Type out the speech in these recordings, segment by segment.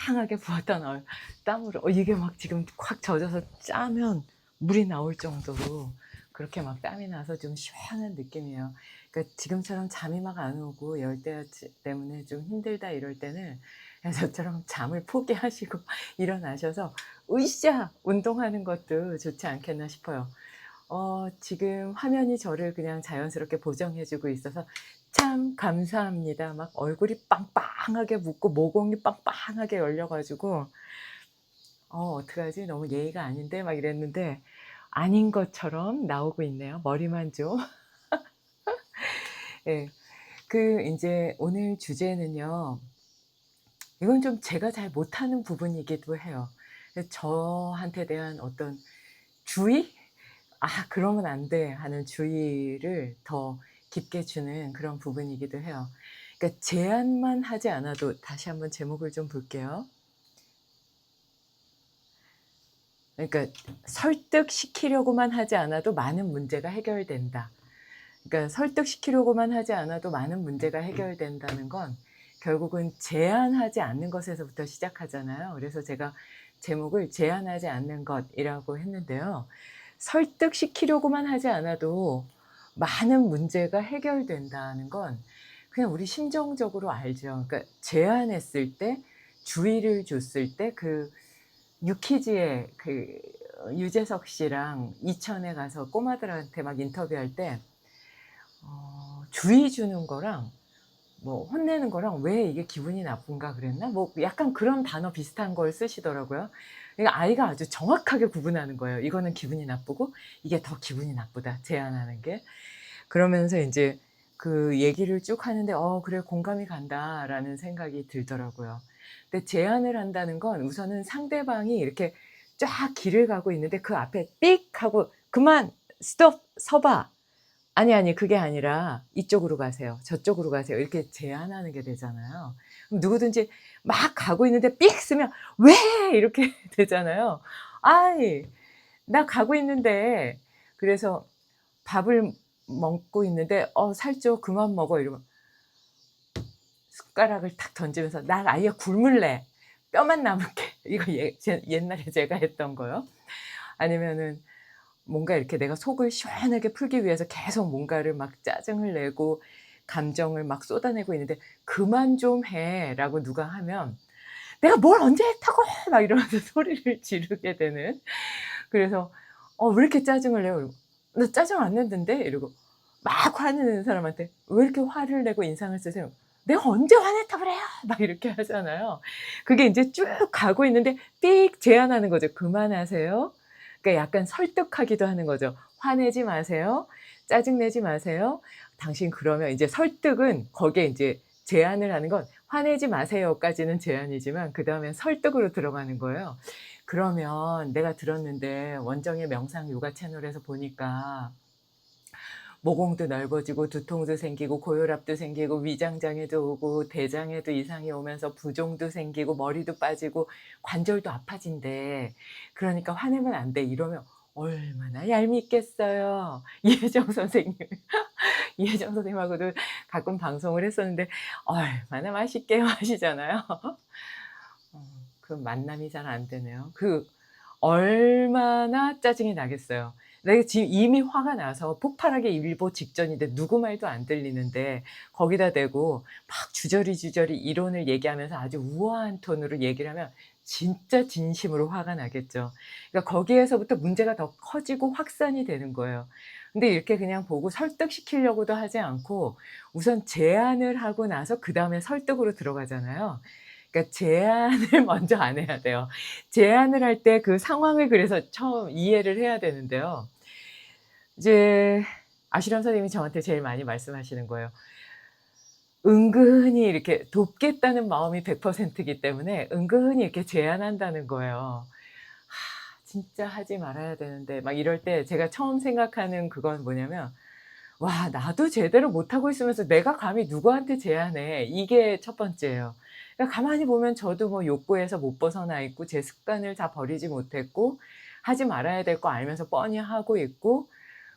팡하게 부었던 땀으로 이게 막 지금 콱 젖어서 짜면 물이 나올 정도로 그렇게 막 땀이 나서 좀 시원한 느낌이에요. 그러니까 지금처럼 잠이 막 안 오고 열대 때문에 좀 힘들다 이럴 때는 그냥 저처럼 잠을 포기하시고 일어나셔서 으쌰 운동하는 것도 좋지 않겠나 싶어요. 지금 화면이 저를 그냥 자연스럽게 보정해 주고 있어서 참 감사합니다. 막 얼굴이 빵빵하게 붓고 모공이 빵빵하게 열려 가지고 '어떡하지? 너무 예의가 아닌데?' 막 이랬는데 아닌 것처럼 나오고 있네요. 머리만 좀. 예. 인제 오늘 주제는요. 이건 좀 제가 잘 못하는 부분이기도 해요. 저한테 대한 어떤 주의? '아 그러면 안 돼.' 하는 주의를 더 깊게 주는 그런 부분이기도 해요. 그러니까 제안만 하지 않아도 다시 한번 제목을 좀 볼게요. 그러니까 '설득시키려고만 하지 않아도 많은 문제가 해결된다.' 그러니까 설득시키려고만 하지 않아도 많은 문제가 해결된다는 건 결국은 제안하지 않는 것에서부터 시작하잖아요. 그래서 제가 제목을 제안하지 않는 것이라고 했는데요. 설득시키려고만 하지 않아도 많은 문제가 해결된다는 건 그냥 우리 심정적으로 알죠. 그러니까 제안했을 때 주의를 줬을 때 유키즈의 유재석 씨랑 이천에 가서 꼬마들한테 막 인터뷰할 때 주의 주는 거랑 뭐 혼내는 거랑 '왜 이게 기분이 나쁜가 그랬나?' 뭐 약간 그런 단어 비슷한 걸 쓰시더라고요. 그러니까 아이가 아주 정확하게 구분하는 거예요. '이거는 기분이 나쁘고 이게 더 기분이 나쁘다.' 제안하는 게. 그러면서 인제 그 얘기를 쭉 하는데 '그래 공감이 간다.'라는 생각이 들더라고요. 근데 제안을 한다는 건 우선은 상대방이 이렇게 쫙 길을 가고 있는데 그 앞에 삑 하고 "그만. 스톱. 서 봐." "아니, 아니 그게 아니라 이쪽으로 가세요. 저쪽으로 가세요." 이렇게 제안하는 게 되잖아요. 그럼 누구든지 막 가고 있는데 삑 쓰면 "왜?" 이렇게 되잖아요. "아이 나 가고 있는데." 그래서 밥을 먹고 있는데 살 쪄. 그만 먹어." 이러면 숟가락을 탁 던지면서 "난 아예 굶을래. 뼈만 남을게." 이거 옛날에 제가 했던 거요. 아니면은 뭔가 이렇게 내가 속을 시원하게 풀기 위해서 계속 뭔가를 막 짜증을 내고 감정을 막 쏟아내고 있는데 "그만 좀 해."라고 누가 하면 "내가 뭘 언제 했다고!" 막 이러면서 소리를 지르게 되는. 그래서 "왜 이렇게 짜증을 내요?" 이러고 "나 짜증 안 냈는데." 이러고 막 화내는 사람한테 "왜 이렇게 화를 내고 인상을 쓰세요?" "내가 언제 화냈다 그래요?" 막 이렇게 하잖아요. 그게 인제 쭉 가고 있는데 삑 제안하는 거죠. "그만하세요." 그러니까 약간 설득하기도 하는 거죠. "화내지 마세요. 짜증 내지 마세요. 당신 그러면" 이제 설득은 거기에 인제 제안을 하는 건 "화내지 마세요."까지는 제안이지만 그다음엔 설득으로 들어가는 거예요. "그러면 내가 들었는데 원정의 명상 요가 채널에서 보니까 모공도 넓어지고 두통도 생기고 고혈압도 생기고 위장장애도 오고 대장에도 이상이 오면서 부종도 생기고 머리도 빠지고 관절도 아파진대. 그러니까 화내면 안 돼." 이러면 얼마나 얄밉겠어요. 이혜정 선생님. 이혜정 선생님하고도 가끔 방송을 했었는데 얼마나 맛있게 하시잖아요. 어 그 만남이 잘 안 되네요. 얼마나 짜증이 나겠어요. 내가 지금 이미 화가 나서 폭발하기 일보 직전인데 누구 말도 안 들리는데 거기다 대고 막 주저리주저리 이론을 얘기하면서 아주 우아한 톤으로 얘기를 하면 진짜 진심으로 화가 나겠죠. 그러니까 거기에서부터 문제가 더 커지고 확산이 되는 거예요. 근데 이렇게 그냥 보고 설득시키려고도 하지 않고 우선 제안을 하고 나서 그다음에 설득으로 들어가잖아요. 그러니까 제안을 먼저 안 해야 돼요. 제안을 할 때 그 상황을 그래서 처음 이해를 해야 되는데요. 이제 아슈람 선생님이 저한테 제일 많이 말씀하시는 거예요. 은근히 이렇게 돕겠다는 마음이 100% 이기 때문에 은근히 이렇게 제안한다는 거예요. 진짜 하지 말아야 되는데 막 이럴 때 제가 처음 생각하는 그건 뭐냐면 '와 나도 제대로 못하고 있으면서 내가 감히 누구한테 제안해.' 이게 첫 번째예요. 그러니까 가만히 보면 저도 뭐 욕구에서 못 벗어나 있고 제 습관을 다 버리지 못했고 하지 말아야 될 거 알면서 뻔히 하고 있고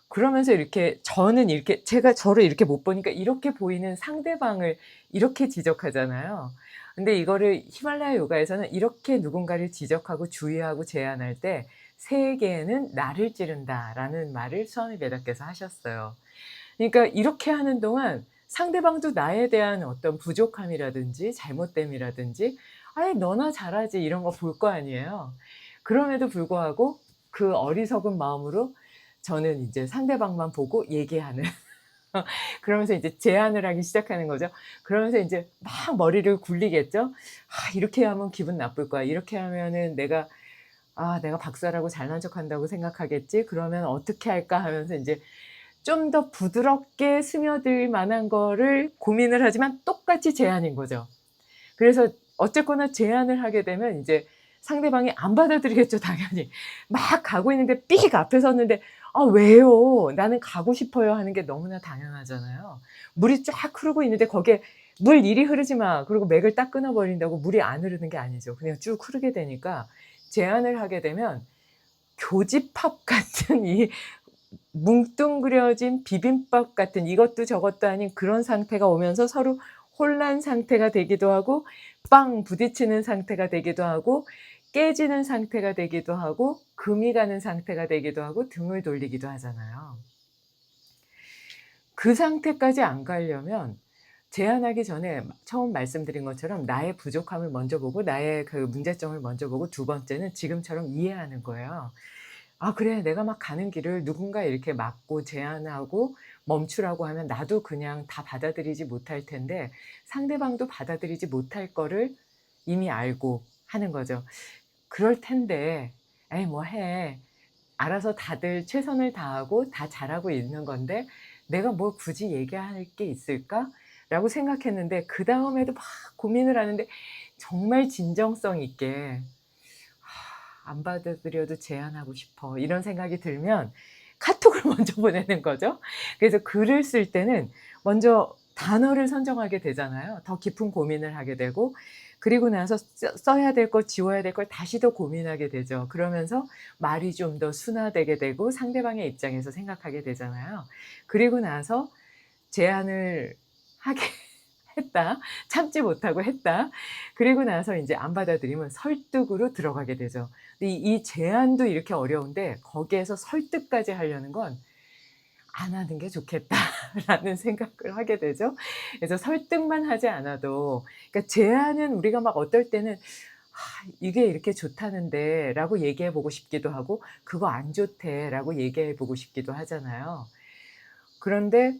그러면서 이렇게 저는 이렇게 제가 저를 이렇게 못 보니까 이렇게 보이는 상대방을 이렇게 지적하잖아요. 근데 이거를 히말라야 요가에서는 이렇게 누군가를 지적하고 주의하고 제안할 때 "세계는 나를 찌른다."라는 말을 스와미 베다께서 하셨어요. 그러니까 이렇게 하는 동안 상대방도 나에 대한 어떤 부족함이라든지 잘못됨이라든지 '아이 너나 잘하지.' 이런 거 볼 거 아니에요. 그럼에도 불구하고 그 어리석은 마음으로 저는 이제 상대방만 보고 얘기하는 그러면서 이제 제안을 하기 시작하는 거죠. 그러면서 인제 막 머리를 굴리겠죠. '아 이렇게 하면 기분 나쁠 거야. 이렇게 하면은 내가 박사라고 잘난 척한다고 생각하겠지. 그러면 어떻게 할까?' 하면서 인제 좀 더 부드럽게 스며들 만한 거를 고민을 하지만 똑같이 제안인 거죠. 그래서 어쨌거나 제안을 하게 되면 인제 상대방이 안 받아들이겠죠 당연히. 막 가고 있는데 삑 앞에 섰는데 "아 왜요? 나는 가고 싶어요." 하는 게 너무나 당연하잖아요. 물이 쫙 흐르고 있는데 거기에 "물 이리 흐르지 마." 그리고 맥을 딱 끊어 버린다고 물이 안 흐르는 게 아니죠. 그냥 쭉 흐르게 되니까 제안을 하게 되면 교집합 같은 이 뭉뚱그려진 비빔밥 같은 이것도 저것도 아닌 그런 상태가 오면서 서로 혼란 상태가 되기도 하고 빵 부딪히는 상태가 되기도 하고 깨지는 상태가 되기도 하고 금이 가는 상태가 되기도 하고 등을 돌리기도 하잖아요. 그 상태까지 안 가려면 제안하기 전에 처음 말씀드린 것처럼 나의 부족함을 먼저 보고 나의 그 문제점을 먼저 보고 두 번째는 지금처럼 이해하는 거예요. '아 그래. 내가 막 가는 길을 누군가 이렇게 막고 제안하고 멈추라고 하면 나도 그냥 다 받아들이지 못할 텐데 상대방도 받아들이지 못할 거를 이미 알고 하는 거죠. 그럴 텐데 에이 뭐 해. 알아서 다들 최선을 다하고 다 잘하고 있는 건데 내가 뭐 굳이 얘기할 게 있을까?'라고 생각했는데 그다음에도 막 고민을 하는데 정말 진정성 있게 '안 받아들여도 제안하고 싶어.' 이런 생각이 들면 카톡을 먼저 보내는 거죠. 그래서 글을 쓸 때는 먼저 단어를 선정하게 되잖아요. 더 깊은 고민을 하게 되고 그리고 나서 써야 될 것 지워야 될 걸 다시 더 고민하게 되죠. 그러면서 말이 좀 더 순화되게 되고 상대방의 입장에서 생각하게 되잖아요. 그리고 나서 제안을 하게 했다. 참지 못하고 했다. 그리고 나서 인제 안 받아들이면 설득으로 들어가게 되죠. 근데 이 제안도 이렇게 어려운데 거기에서 설득까지 하려는 건 '안 하는 게 좋겠다.'라는 생각을 하게 되죠. 그래서 설득만 하지 않아도 그러니까 제안은 우리가 막 어떨 때는 이게 이렇게 좋다는데."라고 얘기해 보고 싶기도 하고 "그거 안 좋대."라고 얘기해 보고 싶기도 하잖아요. 그런데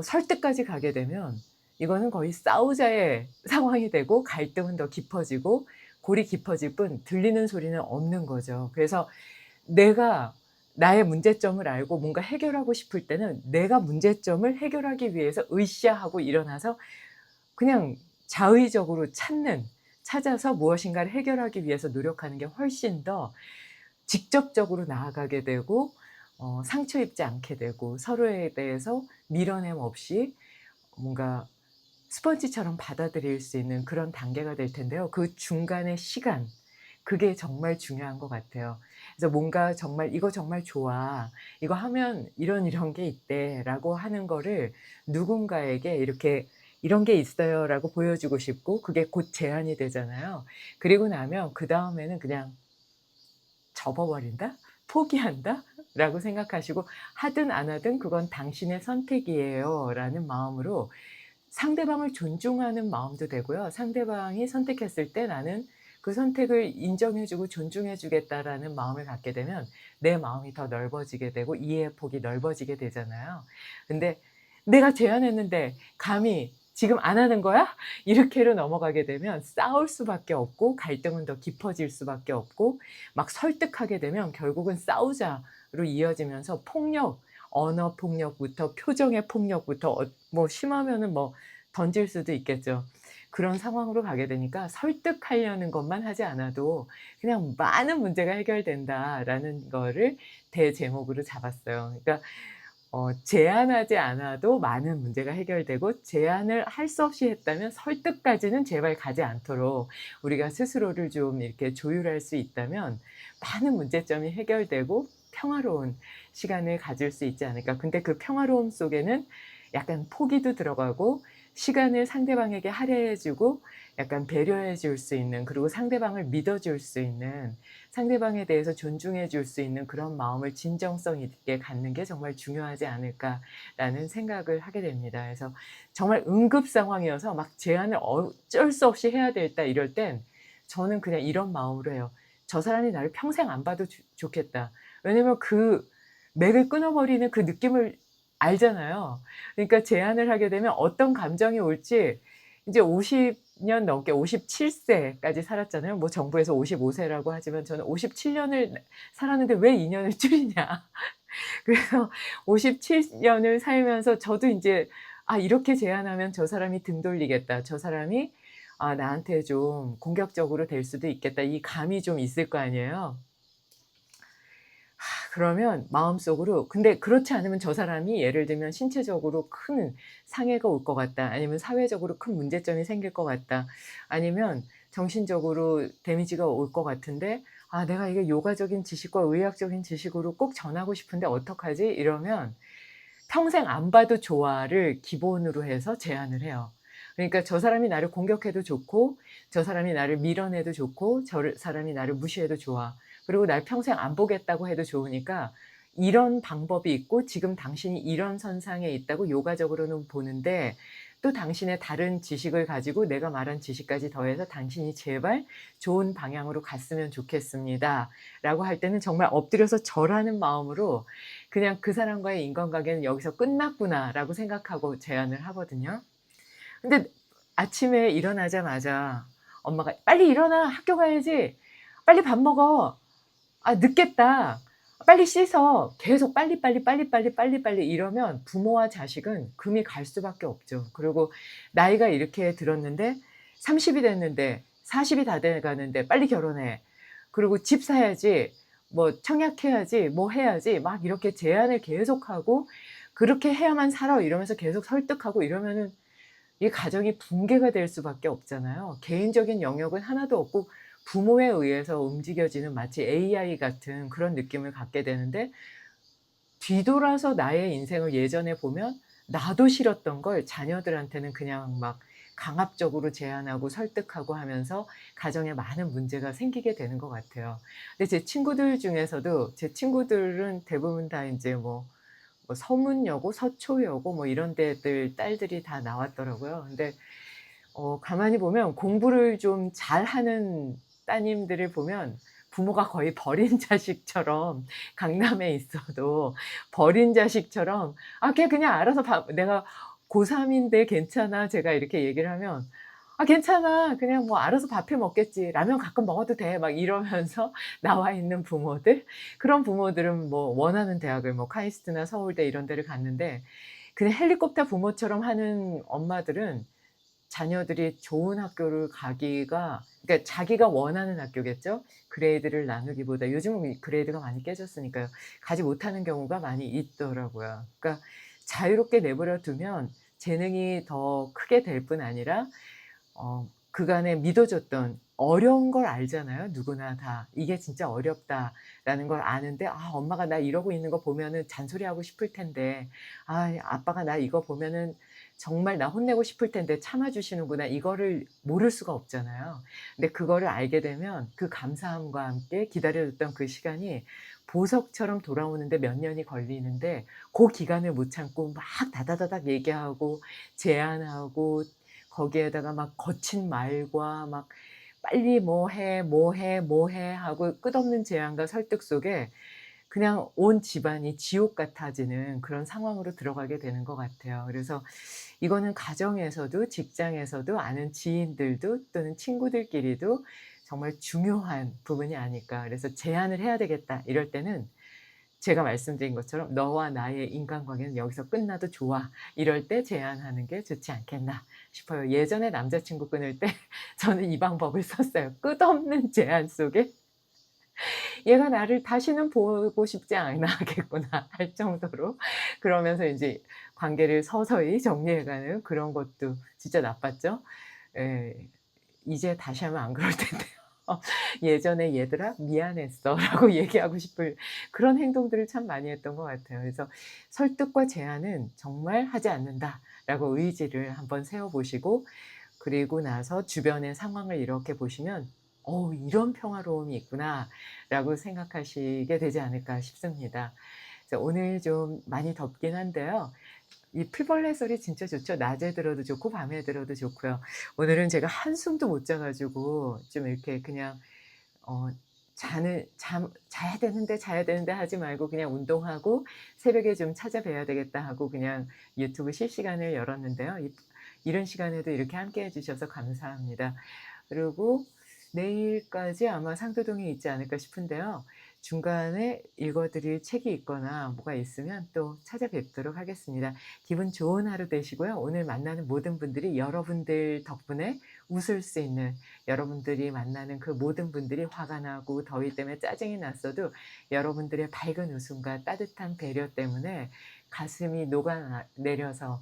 설득까지 가게 되면 이거는 거의 싸우자의 상황이 되고 갈등은 더 깊어지고 골이 깊어질 뿐 들리는 소리는 없는 거죠. 그래서 내가 나의 문제점을 알고 뭔가 해결하고 싶을 때는 내가 문제점을 해결하기 위해서 으쌰하고 일어나서 그냥 자의적으로 찾아서 무엇인가를 해결하기 위해서 노력하는 게 훨씬 더 직접적으로 나아가게 되고 상처 입지 않게 되고 서로에 대해서 밀어냄 없이 뭔가 스펀지처럼 받아들일 수 있는 그런 단계가 될 텐데요. 그 중간의 시간 그게 정말 중요한 것 같아요. 그래서 뭔가 정말 "이거 정말 좋아. 이거 하면 이런 이런 게 있대."라고 하는 거를 누군가에게 이렇게 "이런 게 있어요."라고 보여주고 싶고 그게 곧 제안이 되잖아요. 그리고 나면 그다음에는 그냥 '접어 버린다. 포기한다.'라고 생각하시고 '하든 안 하든 그건 당신의 선택이에요.'라는 마음으로 상대방을 존중하는 마음도 되고요. 상대방이 선택했을 때 나는 그 선택을 인정해 주고 존중해 주겠다라는 마음을 갖게 되면 내 마음이 더 넓어지게 되고 이해의 폭이 넓어지게 되잖아요. 근데 '내가 제안했는데 감히 지금 안 하는 거야?' 이렇게로 넘어가게 되면 싸울 수밖에 없고 갈등은 더 깊어질 수밖에 없고 막 설득하게 되면 결국은 싸우자로 이어지면서 폭력, 언어 폭력부터 표정의 폭력부터 뭐 심하면은 뭐 던질 수도 있겠죠. 그런 상황으로 가게 되니까 '설득하려는 것만 하지 않아도 그냥 많은 문제가 해결된다.'라는 거를 대제목으로 잡았어요. 그러니까 제안하지 않아도 많은 문제가 해결되고 제안을 할 수 없이 했다면 설득까지는 제발 가지 않도록 우리가 스스로를 좀 이렇게 조율할 수 있다면 많은 문제점이 해결되고 평화로운 시간을 가질 수 있지 않을까. 근데 그 평화로움 속에는 약간 포기도 들어가고 시간을 상대방에게 할애해 주고 약간 배려해 줄 수 있는, 그리고 상대방을 믿어 줄 수 있는, 상대방에 대해서 존중해 줄 수 있는 그런 마음을 진정성 있게 갖는 게 정말 중요하지 않을까라는 생각을 하게 됩니다. 그래서 정말 응급 상황이어서 막 제안을 어쩔 수 없이 해야 되겠다 이럴 땐 저는 그냥 이런 마음으로 해요. '저 사람이 나를 평생 안 봐도 좋겠다.' 왜냐면 그 맥을 끊어버리는 그 느낌을 알잖아요. 그러니까 제안을 하게 되면 어떤 감정이 올지, 이제 50년 넘게 57 세까지 살았잖아요. 뭐 정부에서 55 세라고 하지만 저는 57 년을 살았는데 왜 2 년을 줄이냐. 그래서 57 년을 살면서 저도 인제 '아 이렇게 제안하면 저 사람이 등 돌리겠다. 저 사람이 나한테 좀 공격적으로 될 수도 있겠다.' 이 감이 좀 있을 거 아니에요. 그러면 마음속으로, 근데 그렇지 않으면 저 사람이 예를 들면 신체적으로 큰 상해가 올 것 같다. 아니면 사회적으로 큰 문제점이 생길 것 같다. 아니면 정신적으로 데미지가 올 것 같은데 '아 내가 이게 요가적인 지식과 의학적인 지식으로 꼭 전하고 싶은데 어떡하지?' 이러면 평생 안 봐도 좋아를 기본으로 해서 제안을 해요. 그러니까 저 사람이 나를 공격해도 좋고, 저 사람이 나를 밀어내도 좋고, 사람이 나를 무시해도 좋아. 그리고 날 평생 안 보겠다고 해도 좋으니까 이런 방법이 있고 지금 당신이 이런 선상에 있다고 요가적으로는 보는데, 또 당신의 다른 지식을 가지고 내가 말한 지식까지 더해서 당신이 제발 좋은 방향으로 갔으면 좋겠습니다. 라고 할 때는 정말 엎드려서 절하는 마음으로 그냥 '그 사람과의 인간관계는 여기서 끝났구나.'라고 생각하고 제안을 하거든요. 근데 아침에 일어나자마자 엄마가 "빨리 일어나. 학교 가야지. 빨리 밥 먹어. 아 늦겠다. 빨리 씻어." 계속 빨리빨리, 빨리빨리, 빨리빨리 이러면 부모와 자식은 금이 갈 수밖에 없죠. 그리고 나이가 이렇게 들었는데 30이 됐는데 40이 다 돼 가는데 "빨리 결혼해. 그리고 집 사야지. 뭐 청약해야지. 뭐 해야지." 막 이렇게 제안을 계속하고 "그렇게 해야만 살아." 이러면서 계속 설득하고 이러면은 이 가정이 붕괴가 될 수밖에 없잖아요. 개인적인 영역은 하나도 없고 부모에 의해서 움직여지는 마치 AI 같은 그런 느낌을 갖게 되는데, 뒤돌아서 나의 인생을 예전에 보면 나도 싫었던 걸 자녀들한테는 그냥 막 강압적으로 제안하고 설득하고 하면서 가정에 많은 문제가 생기게 되는 것 같아요. 근데 제 친구들 중에서도, 제 친구들은 대부분 다 인제 뭐 서문여고, 서초여고 뭐 이런 데들 딸들이 다 나왔더라고요. 근데 가만히 보면 공부를 좀 잘하는 따님들을 보면 부모가 거의 버린 자식처럼, 강남에 있어도 버린 자식처럼 걔 그냥 알아서 밥, 내가 고3 인데 괜찮아?" 제가 이렇게 얘기를 하면 "아 괜찮아. 그냥 뭐 알아서 밥해 먹겠지. 라면 가끔 먹어도 돼." 막 이러면서 나와 있는 부모들. 그런 부모들은 뭐 원하는 대학을 뭐 카이스트나 서울대 이런 데를 갔는데, 그냥 헬리콥터 부모처럼 하는 엄마들은 자녀들이 좋은 학교를 가기가, 그러니까 자기가 원하는 학교겠죠. 그레이드를 나누기보다 요즘은 이 그레이드가 많이 깨졌으니까요. 가지 못하는 경우가 많이 있더라고요. 그러니까 자유롭게 내버려 두면 재능이 더 크게 될 뿐 아니라 그간에 믿어줬던, 어려운 걸 알잖아요, 누구나 다. '이게 진짜 어렵다.'라는 걸 아는데 '엄마가 나 이러고 있는 거 보면은 잔소리하고 싶을 텐데. 아빠가 나 이거 보면은 정말 나 혼내고 싶을 텐데 참아 주시는구나.' 이거를 모를 수가 없잖아요. 근데 그거를 알게 되면 그 감사함과 함께 기다려 줬던 그 시간이 보석처럼 돌아오는데 몇 년이 걸리는데, 고 기간을 못 참고 막 다다다닥 얘기하고 제안하고 거기에다가 막 거친 말과 막 "빨리 뭐 해, 뭐 해, 뭐 해." 하고 끝없는 제안과 설득 속에 그냥 온 집안이 지옥 같아지는 그런 상황으로 들어가게 되는 것 같아요. 그래서 이거는 가정에서도 직장에서도 아는 지인들도 또는 친구들끼리도 정말 중요한 부분이 아닐까. 그래서 '제안을 해야 되겠다.' 이럴 때는 제가 말씀드린 것처럼 '너와 나의 인간관계는 여기서 끝나도 좋아.' 이럴 때 제안하는 게 좋지 않겠나 싶어요. 예전에 남자친구 끊을 때 저는 이 방법을 썼어요. 끝없는 제안 속에 '얘가 나를 다시는 보고 싶지 않아하겠구나.' 할 정도로, 그러면서 인제 관계를 서서히 정리해 가는 그런 것도 진짜 나빴죠. 예. 이제 다시 하면 안 그럴 텐데요. 예전에 "얘들아 미안했어."라고 얘기하고 싶을 그런 행동들을 참 많이 했던 것 같아요. 그래서 '설득과 제안은 정말 하지 않는다.'라고 의지를 한번 세워 보시고, 그리고 나서 주변의 상황을 이렇게 보시면 '이런 평화로움이 있구나.'라고 생각하시게 되지 않을까 싶습니다. 그래서 오늘 좀 많이 덥긴 한데요. 이 풀벌레 소리 진짜 좋죠. 낮에 들어도 좋고 밤에 들어도 좋고요. 오늘은 제가 한숨도 못 자 가지고 좀 이렇게 그냥 어 자는 잠 '자야 되는데.' 하지 말고 그냥 '운동하고 새벽에 좀 찾아뵈야 되겠다.' 하고 그냥 유튜브 실시간을 열었는데요. 이런 시간에도 이렇게 함께 해 주셔서 감사합니다. 그리고 내일까지 아마 상도동에 있지 않을까 싶은데요. 중간에 읽어 드릴 책이 있거나 뭐가 있으면 또 찾아뵙도록 하겠습니다. 기분 좋은 하루 되시고요. 오늘 만나는 모든 분들이 여러분들 덕분에 웃을 수 있는, 여러분들이 만나는 그 모든 분들이 화가 나고 더위 때문에 짜증이 났어도 여러분들의 밝은 웃음과 따뜻한 배려 때문에 가슴이 녹아내려서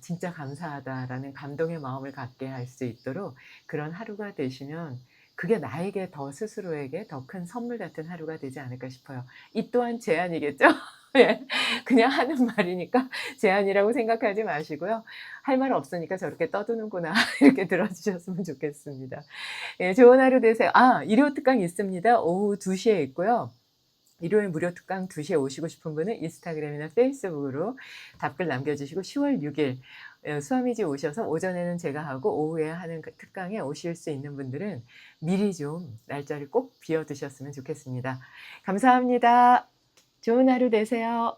'진짜 감사하다.'라는 감동의 마음을 갖게 할 수 있도록 그런 하루가 되시면 그게 나에게 더 스스로에게 더 큰 선물 같은 하루가 되지 않을까 싶어요. 이 또한 제안이겠죠? 예. 그냥 하는 말이니까 제안이라고 생각하지 마시고요. '할 말 없으니까 저렇게 떠드는구나.' 이렇게 들어 주셨으면 좋겠습니다. 예, 좋은 하루 되세요. 일요 특강 있습니다. 오후 2 시에 있고요. 일요일 무료 특강 2 시에 오시고 싶은 분은 인스타그램이나 페이스북으로 답글 남겨 주시고 10월 6일 수화미지 오셔서 오전에는 제가 하고 오후에 하는 그 특강에 오실 수 있는 분들은 미리 좀 날짜를 꼭 비워 두셨으면 좋겠습니다. 감사합니다. 좋은 하루 되세요.